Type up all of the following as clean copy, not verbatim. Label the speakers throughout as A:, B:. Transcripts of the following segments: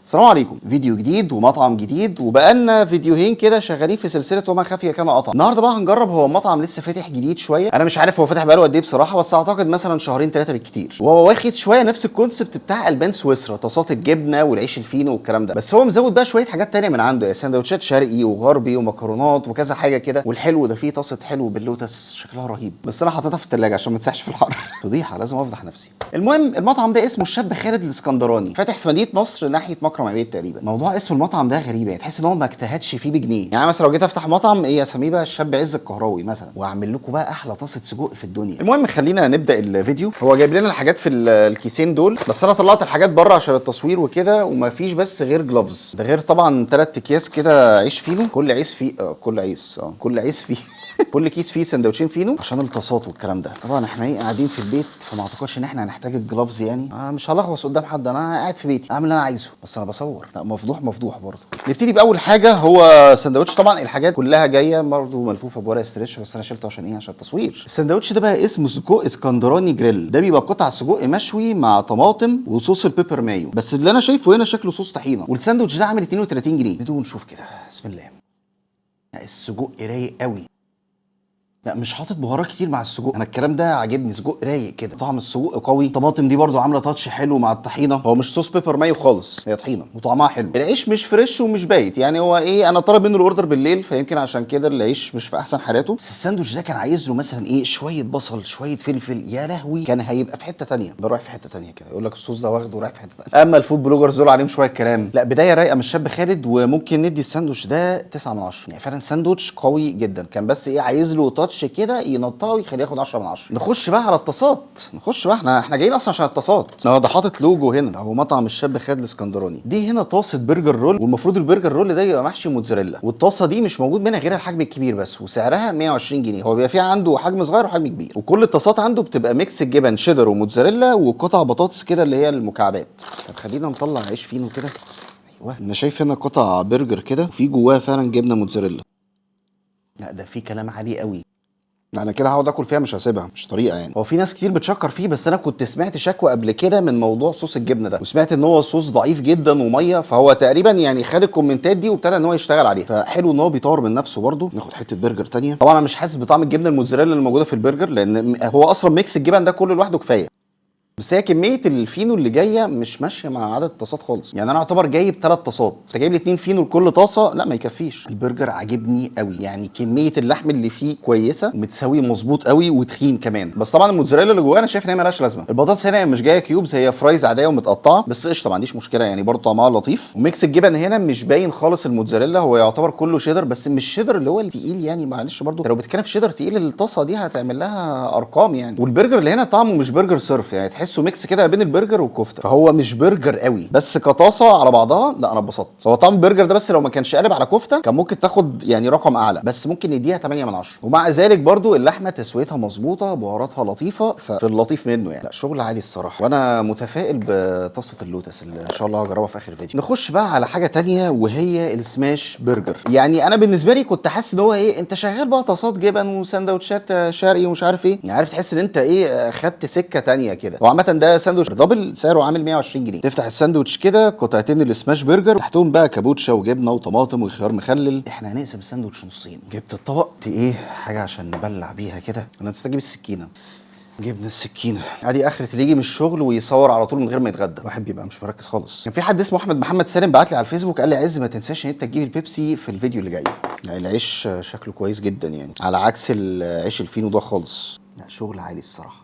A: السلام عليكم. فيديو جديد ومطعم جديد، وبقالنا فيديوهين كده شغالين في سلسله وما خفي كان قطع. النهارده بقى هنجرب، هو مطعم لسه فاتح جديد شويه، انا مش عارف هو فاتح بقاله قد ايه بصراحه، بس اعتقد مثلا شهرين ثلاثه بالكتير، وهو واخد شويه نفس الكونسبت بتاع البان سويسرا، طاسات الجبنه والعيش الفينو والكلام ده، بس هو مزود بقى شويه حاجات تانية من عنده، يا سندوتشات شرقي وغربي ومكرونات وكذا حاجه كده. والحلو ده فيه طاسه حلو باللوتس شكلها رهيب، بس انا حاططها في الثلاجه عشان ما تسيحش في الحر. فضيحه، لازم افضح نفسي. المهم المطعم ده اسمه الشاب خالد الاسكندراني، فاتح في مدينه نصر ناحيه مكرم عبيد تقريبا. موضوع اسم المطعم ده غريب، يعني تحس ان هو ما اجتهدش فيه بجنيه. يعني مثلا لو جيت افتح مطعم ايه اسميه بقى الشاب عز الكهراوي مثلا، واعمل لكم بقى احلى طاسه سجق في الدنيا. المهم خلينا نبدا الفيديو. هو جايب لنا الحاجات في الكيسين دول، بس انا طلعت الحاجات بره عشان التصوير وكده، وما فيش بس غير جلوفز، ده غير طبعا 3 اكياس كده عيش فينو، كل عيش فيه كل عيش فيه كل كيس فيه سندوتشين فينو عشان الطاسات والكلام ده. طبعا احنا ايه قاعدين في البيت، فما اعتقدش ان احنا هنحتاج الجلافز يعني. مش هلغوص قدام حد، انا قاعد في بيتي اعمل اللي انا عايزه، بس انا بصور. لا مفضوح برضه. نبتدي باول حاجه، هو سندوتش. طبعا الحاجات كلها جايه برضه ملفوفه بورق استريتش، بس انا شلته عشان ايه؟ عشان التصوير. السندوتش ده بقى اسمه سجق اسكندراني جريل، ده بيبقى قطع سجق مشوي مع طماطم وصوص البيبر مايو، بس اللي انا شايفه هنا شكله صوص طحينه. والساندوتش ده عامل 32 جنيه. بدون نشوف كده، بسم الله. السجق رايق قوي، لا مش حاطط بهارات كتير مع السجق، انا الكلام ده عاجبني. سجق رايق كده، طعم السجق قوي. الطماطم دي برضو عامله تاتش حلو مع الطحينه، هو مش صوص بيبر مايو خالص، هي طحينه وطعمها حلو. العيش مش فريش ومش بايت، يعني هو ايه، انا طالب منه الاوردر بالليل، فيمكن عشان كده العيش مش في احسن حالاته. بس الساندوتش ده كان عايز له مثلا ايه، شويه بصل شويه فلفل، يا لهوي كان هيبقى في حته ثانيه. ده رايح في حته ثانيه كده، يقول لك الصوص ده واخده رايح في حته ثانيه. اما الفود بلوجرز دول عليهم شويه كلام. لا بدايه رايقه من الشاب خالد، وممكن ندي الساندوتش ده 9 من 10. يعني فعلا ساندوتش قوي جدا، كان بس ايه عايز له تاتش كده ينطقه يخليه ياخد 10 من 10. نخش بقى على الطاسات، نخش بقى، احنا جايين اصلا عشان الطاسات. ده حاطط لوجو هنا اهو، مطعم الشاب خالد الاسكندراني. دي هنا طاسه برجر رول، والمفروض البرجر رول ده يبقى محشي موتزاريلا، والطاسه دي مش موجود منها غير الحجم الكبير بس، وسعرها 120 جنيه. هو بيبقى فيها عنده حجم صغير وحجم كبير، وكل الطاسات عنده بتبقى ميكس الجبن شيدر وموتزاريلا وقطع بطاطس كده اللي هي المكعبات. طب خلينا نطلع عيش فينو كده. ايوه انا شايف هنا قطع برجر كده، وفي جواها فعلا جبنه موتزاريلا. لا ده في كلام عالي قوي، انا كده هقعد اكل فيها مش هسيبها، مش طريقه يعني. هو في ناس كتير بتشكر فيه، بس انا كنت سمعت شكوى قبل كده من موضوع صوص الجبنه ده، وسمعت ان هو صوص ضعيف جدا وميه، فهو تقريبا يعني خد الكومنتات دي وابتدى ان هو يشتغل عليها، فحلو ان هو بيطور من نفسه برده. ناخد حته برجر تانية. طبعا انا مش حاسس بطعم الجبنه الموتزاريلا اللي موجوده في البرجر، لان هو اصلا ميكس الجبن ده كله لوحده كفايه، بس هي كميه الفينو اللي جايه مش ماشيه مع عدد الطاسات خالص. يعني انا اعتبر جايب 3 طاسات، انت جايب لي 2 فينو لكل طاسه، لا ما يكفيش. البرجر عاجبني قوي، يعني كميه اللحم اللي فيه كويسه ومتساوي مظبوط قوي وتخين كمان. بس طبعا الموتزاريلا اللي جواه انا شايف ان هي مالهاش لازمه. البطاطس هنا مش جايه كيوبز، هي فرايز عاديه ومتقطعه، بس قشطه ما عنديش مشكله يعني، برضه طعمها لطيف. وميكس الجبن هنا مش باين خالص الموتزاريلا، هو يعتبر كله شيدر، بس مش شيدر اللي هو التقيل يعني، معلش برضه لو بتتكلم في شيدر تقيل الطاسه دي هتعمل لها ارقام يعني. والبرجر اللي هنا طعمه مش برجر صرف، يعني تحسه ميكس كده بين البرجر والكفته، فهو مش برجر قوي، بس كطاسه على بعضها لا انا اتبسطت. هو طعم البرجر ده بس لو ما كانش قالب على كفته كان ممكن تاخد يعني رقم اعلى، بس ممكن نديها 8 من 10. ومع ذلك برضو اللحمه تسويتها مظبوطه، بهاراتها لطيفه، ففي اللطيف منه يعني. لا شغل عالي الصراحه، وانا متفائل بطاسه اللوتس اللي ان شاء الله هجربها في اخر فيديو. نخش بقى على حاجه تانية، وهي السماش برجر. يعني انا بالنسبه لي كنت حاسس ان هو ايه، انت شغال بقى طاسات جبن وسندوتشات شرقي ومش عارف ايه، يعني عارف تحس ان انت ايه خدت سكه تانية كده. وعامه ده ساندوتش دبل سعره عامل 120 جنيه. تفتح الساندوتش كده، قطعتين السماش برجر، تحتهم بقى كابوتشا وجبنه وطماطم وخيار مخلل. احنا هنقسم الساندوتش نصين. جبت الطبق ايه حاجه عشان نبلع بيها كده، انا نسيت اجيب السكينه. جبنا السكينه. ادي اخرة اللي يجي من الشغل ويصور على طول من غير ما يتغدى، الواحد بيبقى مش مركز خالص. كان في حد اسمه احمد محمد سالم بعت لي على الفيسبوك قال لي عز ما تنساش ان انت تجيب البيبسي في الفيديو اللي جاي. يعني العيش شكله كويس جدا يعني، على عكس العيش الفينو ده خالص. لا شغل عالي الصراحه.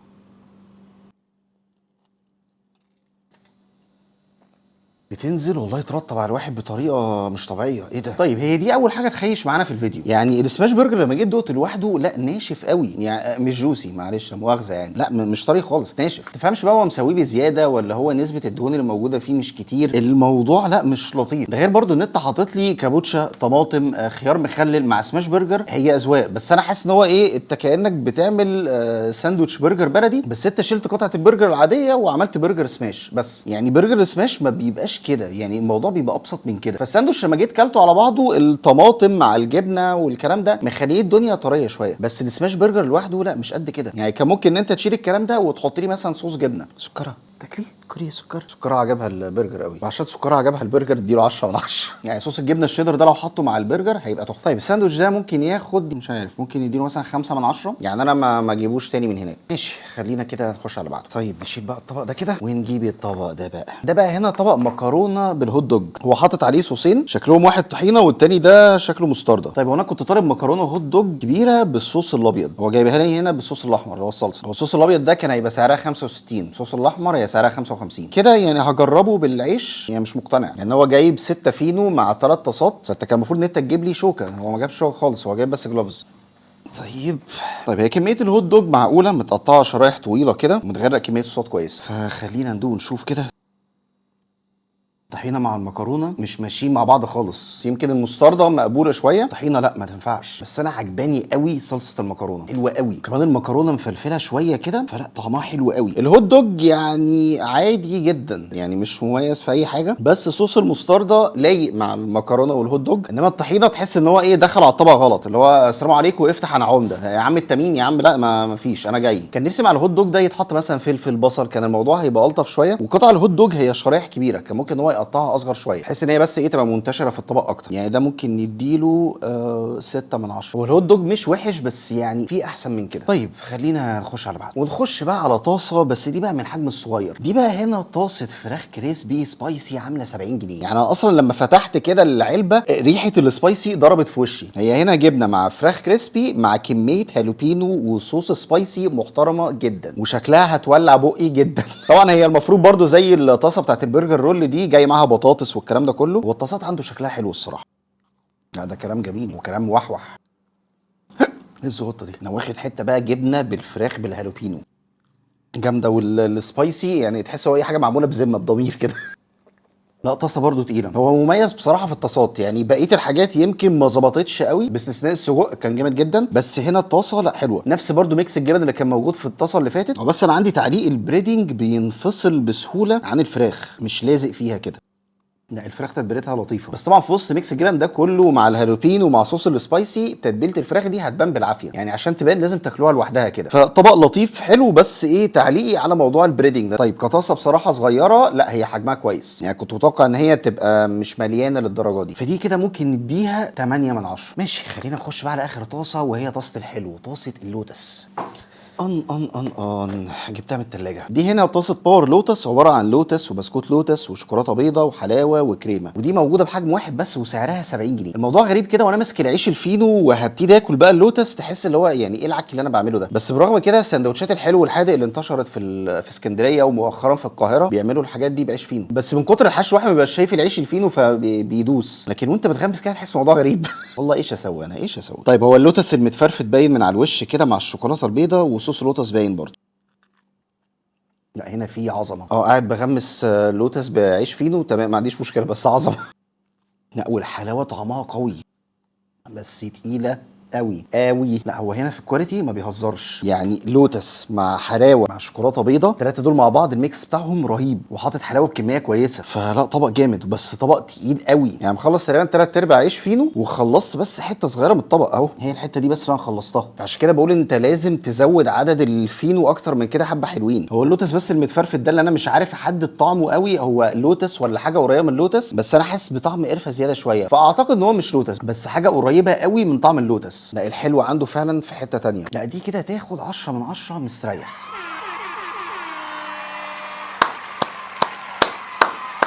A: بتنزل والله ترطب على الواحد بطريقه مش طبيعيه، ايه ده؟ طيب هي دي اول حاجه تخيش معانا في الفيديو. يعني السماش برجر لما جيت دقته لوحده لا ناشف قوي، يعني مش جوسي، معلش لا مؤاخذه يعني، لا مش طري خالص، ناشف. ما تفهمش بقى هو مسويه بزياده ولا هو نسبه الدهون اللي موجوده فيه مش كتير، الموضوع لا مش لطيف. ده غير برضو ان انت حاطط لي كابوتشا طماطم خيار مخلل مع سماش برجر، هي اذواق، بس انا حاسس ان هو ايه، انت كانك بتعمل ساندوتش برجر بلدي، بس انت شلت قطعه البرجر العاديه وعملت برجر سماش. بس يعني برجر سماش ما بيبقاش كده، يعني الموضوع بيبقى ابسط من كده. فالساندوتش لما جيت كلته على بعضه، الطماطم مع الجبنه والكلام ده مخليه الدنيا طريه شويه، بس السماش برجر لوحده لا مش قد كده. يعني كان ممكن ان انت تشيل الكلام ده وتحط لي مثلا صوص جبنه سكره تاكليه. سكرها عجبها البرجر قوي، وعشان سكرها عجبها البرجر اديله 10 من 10. يعني صوص الجبنه الشيدر ده لو حطه مع البرجر هيبقى تحفه. طيب الساندوتش ده ممكن ياخد مش عارف، ممكن يديله مثلا 5 من 10. يعني انا ما اجيبوش تاني من هناك. ماشي خلينا كده نخش على بعضه. طيب نشيل بقى الطبق ده كده ونجيب الطبق ده بقى هنا طبق مكرونه بالهوت دوج. هو حاطط عليه صوصين شكلهم واحد طحينه والتاني ده شكله مستردة. طيب وانا كنت طالب مكرونه هوت دوج كبيره بالصوص الابيض، هو جايبها لي هنا بالصوص الاحمر اللي هو الصلصه. هو الصوص الابيض ده كان هيبقى سعرها 65، الصوص الاحمر هي سعرها 55 كده. يعني هجربه بالعيش، يعني مش مقتنع. يعني هو جايب 6 فينو مع 3 طاسات، فانت كان المفروض ان انت تجيب لي شوكه، هو ما جابش شوكه خالص، هو جايب بس جلوفز. طيب هي كميه الهوت دوج معقوله متقطعه شرايح طويله كده ومتغرق كميه صوصات كويسه، فخلينا ندوق نشوف كده. طحينه مع المكرونه مش ماشيين مع بعض خالص. يمكن المستردة مقبوله شويه، طحينه لا ما تنفعش. بس انا عجباني قوي صلصه المكرونه، حلوه قوي. كمان المكرونه مفلفله شويه كده، فلا طعمها حلو قوي. الهوت دوج يعني عادي جدا، يعني مش مميز في اي حاجه، بس صوص المستردة لايق مع المكرونه والهوت دوج. انما الطحينه تحس ان هو ايه، دخل على الطبق غلط، اللي هو السلام عليكم افتح انا عمده يا عم التمين يا عم، لا ما فيش، انا جاي. كان نفسي مع الهوت دوج ده يتحط مثلا فلفل بصل، كان الموضوع هيبقى الطف شويه. وقطع الهوت دوج هي شرايح كبيره، كان ممكن هو يقطعها اصغر شويه بحيث ان هي بس ايه تبقى منتشره في الطبق اكتر. يعني ده ممكن نديله 6 من 10. والهوت دوج مش وحش بس يعني في احسن من كده. طيب خلينا نخش على بعض ونخش بقى على طاسه، بس دي بقى من الحجم الصغير. دي بقى هنا طاسه فراخ كريسبي سبايسي عامله 70 جنيه. يعني انا اصلا لما فتحت كده العلبه ريحه السبايسي ضربت في وشي. هي هنا جبنه مع فراخ كريسبي مع كميه هالوبينو وصوص سبايسي محترمه جدا، وشكلها هتولع بقي جدا. طبعا هي المفروض برضو زي الطاسه بتاعت البرجر رول دي جاي معاها بطاطس والكلام ده كله، والطاسات عنده شكلها حلو الصراحه. لا ده كلام جميل وكلام موحوح. ايه الزغطه دي؟ انا واخد حته بقى جبنه بالفراخ بالهالوبينو جامده، والسبايسي يعني تحس هو اي حاجه معموله بذمه بضمير كده. لا طاسه برضو تقيله. هو مميز بصراحه في الطاسات، يعني بقيه الحاجات يمكن ما ظبطتش قوي باستثناء السجق كان جامد جدا، بس هنا الطاسه لا حلوه. نفس برضو ميكس الجبن اللي كان موجود في الطاسه اللي فاتت. بس انا عندي تعليق، البريدنج بينفصل بسهوله عن الفراخ، مش لازق فيها كده. لا الفراخ تتبيلتها لطيفه، بس طبعا في وسط ميكس الجبن ده كله مع الهالوبين ومع صوص السبايسي تتبيله الفراخ دي هتبان بالعافيه. يعني عشان تبان لازم تاكلوها لوحدها كده. فطبق لطيف حلو، بس ايه تعليقي على موضوع البريدنج ده. طيب كطاسه بصراحه صغيره لا هي حجمها كويس، يعني كنت متوقع ان هي تبقى مش مليانه للدرجه دي، فدي كده ممكن نديها 8 من 10. ماشي خلينا نخش بقى على اخر طاسه، وهي طاسه الحلو، طاسه اللوتس. جبتها من التلاجة. دي هنا طاسة باور لوتس، عبارة عن لوتس وبسكوت لوتس وشوكولاتة بيضة وحلاوة وكريمة، ودي موجودة بحجم واحد بس وسعرها 70 جنيه. الموضوع غريب كده، وانا ماسك العيش الفينو وهبتدي اكل بقى اللوتس تحس اللي هو يعني ايه العك اللي انا بعمله ده. بس برغم كده السندوتشات الحلو والحادق اللي انتشرت في اسكندرية ومؤخرا في القاهرة بيعملوا الحاجات دي بعيش فينو، بس من كتر الحشو الواحد ما بيبقاش شايف العيش الفينو فبيدوس، لكن وانت بتغمس كده تحس الموضوع غريب. والله ايش اسوي انا، ايش اسوي. طيب هو اللوتس المتفرفت باين من على الوش كده مع الشوكولاتة البيضة وصوص اللوتس باين برضه. لا هنا في عظمه. قاعد بغمس لوتس بعيش فينو تمام ما عنديش مشكله، بس عظمه. لا والحلاوه طعمها قوي بس تقيله قوي قوي. لا هو هنا في الكواليتي ما بيهزرش، يعني لوتس مع حلاوه مع شوكولاته بيضه، الثلاثه دول مع بعض الميكس بتاعهم رهيب، وحاطط حلاوه بكميه كويسه. فلا طبق جامد بس طبق تقيل قوي. يعني مخلص تقريبا 3/4 عيش فينو وخلصت بس حته صغيره من الطبق اهو، هي الحته دي بس اللي انا خلصتها. فعشان كده بقول انت لازم تزود عدد الفينو اكتر من كده حبه حلوين. هو اللوتس بس المتفرفت ده اللي انا مش عارف احدد طعمه قوي، هو لوتس ولا حاجه قريبه من اللوتس، بس انا حاسس بطعم قرفه زياده شويه، فاعتقد ان هو مش لوتس بس حاجه قريبه قوي من طعم اللوتس. لا الحلو عنده فعلا في حته تانية. لا دي كده تاخد 10 من 10 مستريح.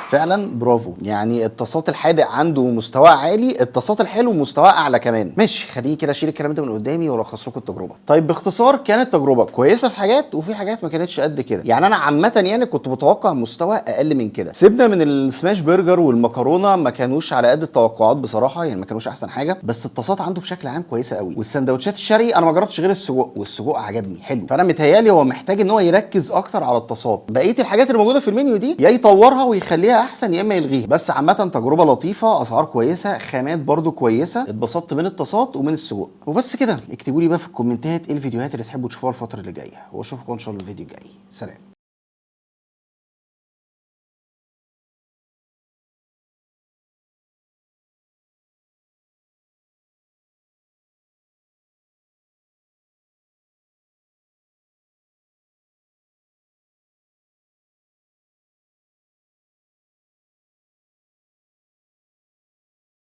A: فعلا برافو. يعني الطاسات الحادق عنده مستوى عالي، الطاسات الحلو مستوى اعلى كمان. ماشي خليني كده اشيل الكلام ده من قدامي والخص لكم التجربه. طيب باختصار كانت تجربه كويسه في حاجات وفي حاجات ما كانتش قد كده. يعني انا عامه يعني كنت متوقع مستوى اقل من كده. سيبنا من السماش برجر والمكرونه ما كانوش على قد التوقعات بصراحه، يعني ما كانوش احسن حاجه، بس الطاسات عنده بشكل عام كويسه قوي. والسندوتشات الشرقي انا ما جربتش غير السجق، والسجق عجبني حلو. فانا متهيالي هو محتاج ان هو يركز اكتر على الطاسات. بقيه الحاجات اللي موجوده في المنيو دي يا يطورها ويخليها احسن يا اما يلغيها. بس عامه تجربه لطيفه، اسعار كويسه، خامات برضو كويسه، اتبسطت من الطاسات ومن السجق. وبس كده. اكتبوا لي بقى في الكومنتات ايه الفيديوهات اللي تحبوا تشوفوها الفتره اللي جايه، واشوفكم ان شاء الله الفيديو الجاي. سلام.